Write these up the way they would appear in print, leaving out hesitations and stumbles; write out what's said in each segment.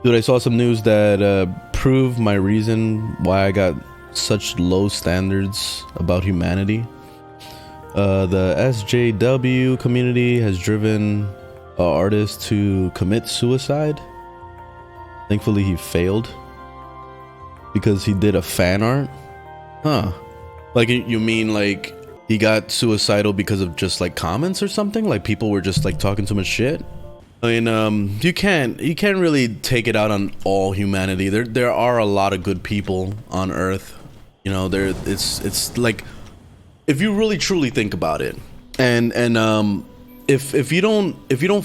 Dude, I saw some news that proved my reason why I got such low standards about humanity. The SJW community has driven an artist to commit suicide. Thankfully, he failed because he did a fan art. Huh. Like, you mean like he got suicidal because of just like comments or something? Like people were just like talking too much shit? I mean, you can't really take it out on all humanity. There are a lot of good people on Earth. You know, it's like, if you really truly think about it, and if you don't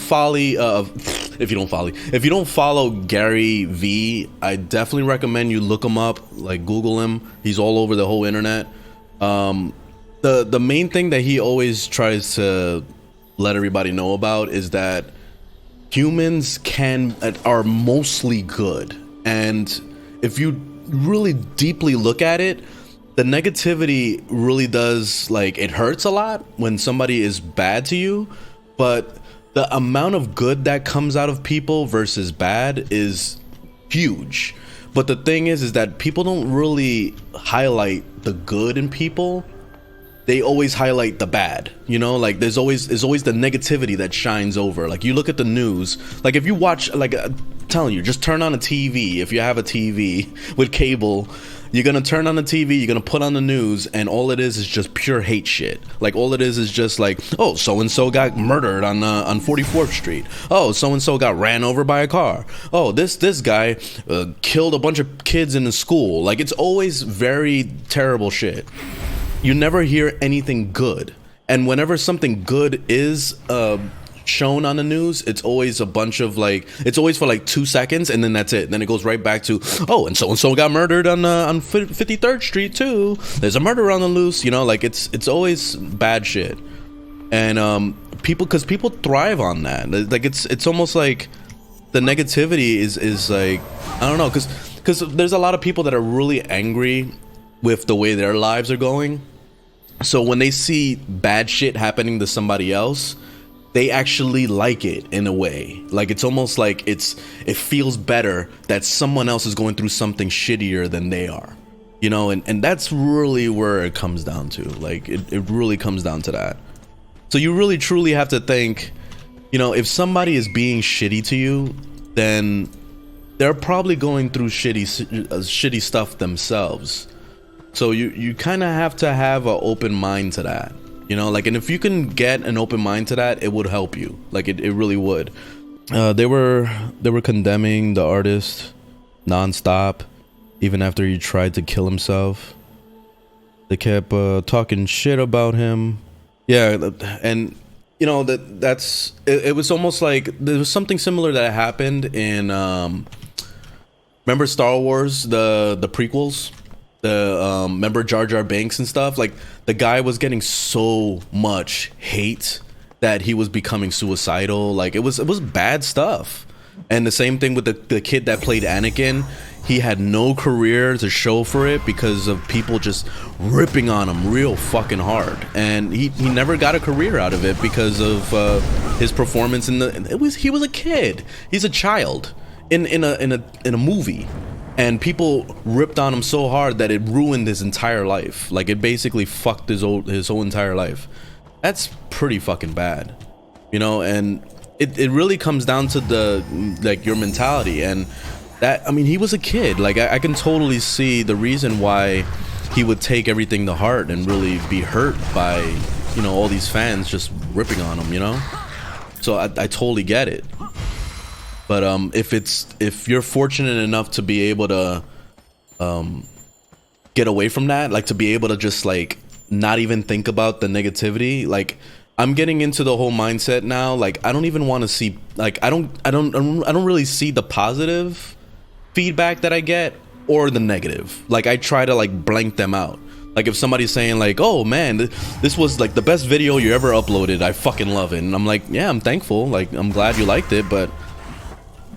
follow Gary Vee, I definitely recommend you look him up, like Google him. He's all over the whole internet. The main thing that he always tries to let everybody know about is that humans are mostly good, and if you really deeply look at it, the negativity really does, like, it hurts a lot when somebody is bad to you, but the amount of good that comes out of people versus bad is huge. But the thing is that people don't really highlight the good in people. They always highlight the bad, you know, like there's always the negativity that shines over. Like, you look at the news, like if you watch, like I'm telling you, just turn on a TV. If you have a TV with cable, you're gonna turn on the TV, you're gonna put on the news, and all it is just pure hate shit. Like, all it is just like, oh, so and so got murdered on 44th Street. Oh, so and so got ran over by a car. Oh, this guy killed a bunch of kids in the school. Like, it's always very terrible shit. You never hear anything good, and whenever something good is shown on the news, it's always a bunch of, like, it's always for like 2 seconds, and then that's it. Then it goes right back to, oh, and so got murdered on 53rd Street too. There's a murder on the loose, you know. Like, it's always bad shit, and because people thrive on that. Like, it's almost like the negativity is like, I don't know, because there's a lot of people that are really angry with the way their lives are going. So when they see bad shit happening to somebody else, they actually like it in a way. Like, it's almost like it feels better that someone else is going through something shittier than they are, you know. And that's really where it comes down to. Like, it really comes down to that. So you really truly have to think, you know, if somebody is being shitty to you, then they're probably going through shitty stuff themselves. So you kind of have to have an open mind to that, you know, like, and if you can get an open mind to that, it would help you. Like, it really would. They were condemning the artist nonstop, even after he tried to kill himself. They kept talking shit about him. Yeah, and you know, that's it was almost like there was something similar that happened in remember Star Wars, the prequels? Remember Jar Jar Binks and stuff? Like, the guy was getting so much hate that he was becoming suicidal. Like, it was bad stuff. And the same thing with the kid that played Anakin. He had no career to show for it because of people just ripping on him real fucking hard, and he never got a career out of it because of his performance in he was a kid. He's a child in a movie. And people ripped on him so hard that it ruined his entire life. Like, it basically fucked his whole entire life. That's pretty fucking bad, you know. And it really comes down to like your mentality. And that, I mean, he was a kid. Like, I can totally see the reason why he would take everything to heart and really be hurt by, you know, all these fans just ripping on him, you know. So I totally get it. But if you're fortunate enough to be able to get away from that, like, to be able to just, like, not even think about the negativity, like, I'm getting into the whole mindset now. Like, I don't even want to see, like, I don't really see the positive feedback that I get or the negative. Like, I try to, like, blank them out. Like, if somebody's saying, like, oh man, this was like the best video you ever uploaded, I fucking love it, and I'm like, yeah, I'm thankful, like, I'm glad you liked it, but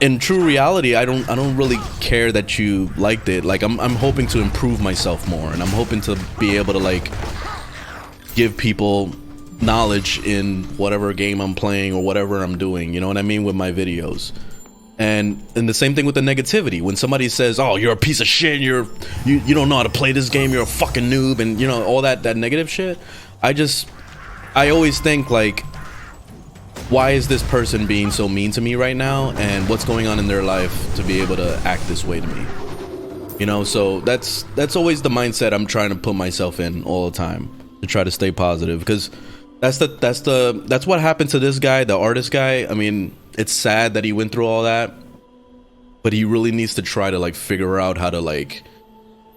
in true reality, I don't really care that you liked it. Like, I'm hoping to improve myself more, and I'm hoping to be able to, like, give people knowledge in whatever game I'm playing or whatever I'm doing, you know what I mean, with my videos. And the same thing with the negativity. When somebody says, oh, you're a piece of shit, you don't know how to play this game, you're a fucking noob, and you know, all that negative shit, I always think like, why is this person being so mean to me right now, and what's going on in their life to be able to act this way to me? You know, so that's always the mindset I'm trying to put myself in all the time, to try to stay positive, because that's what happened to this guy, the artist guy. I mean, it's sad that he went through all that, but he really needs to try to like figure out how to, like,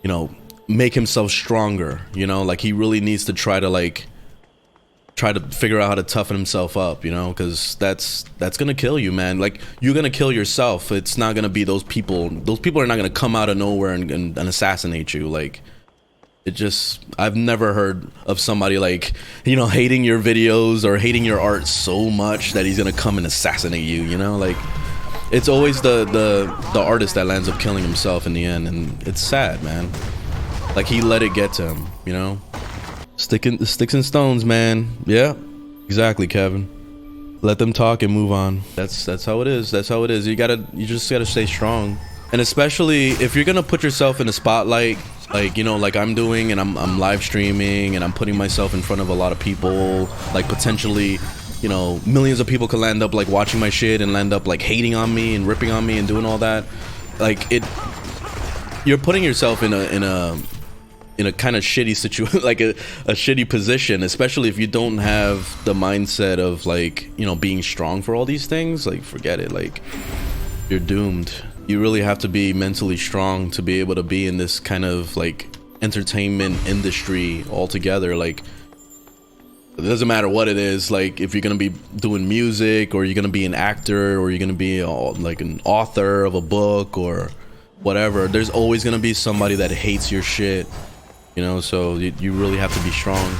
you know, make himself stronger. You know, like he really needs to try to figure out how to toughen himself up, you know, because that's gonna kill you, man. Like, you're gonna kill yourself. It's not gonna be those people are not gonna come out of nowhere and assassinate you. Like, it just, I've never heard of somebody, like, you know, hating your videos or hating your art so much that he's gonna come and assassinate you, you know. Like, it's always the artist that lands up killing himself in the end, and it's sad, man. Like, he let it get to him, you know. Sticks and stones, man. Yeah, exactly, Kevin. Let them talk and move on. That's how it is. That's how it is. You just gotta stay strong. And especially if you're gonna put yourself in the spotlight, like, you know, like I'm doing, and I'm live streaming, and I'm putting myself in front of a lot of people, like potentially, you know, millions of people could land up like watching my shit and land up like hating on me and ripping on me and doing all that. Like, you're putting yourself in a kind of shitty situation, like a shitty position, especially if you don't have the mindset of, like, you know, being strong for all these things. Like, forget it. Like, you're doomed. You really have to be mentally strong to be able to be in this kind of like entertainment industry altogether. Like, it doesn't matter what it is. Like, if you're gonna be doing music, or you're gonna be an actor, or you're gonna be like an author of a book or whatever, there's always gonna be somebody that hates your shit. You know, so you really have to be strong.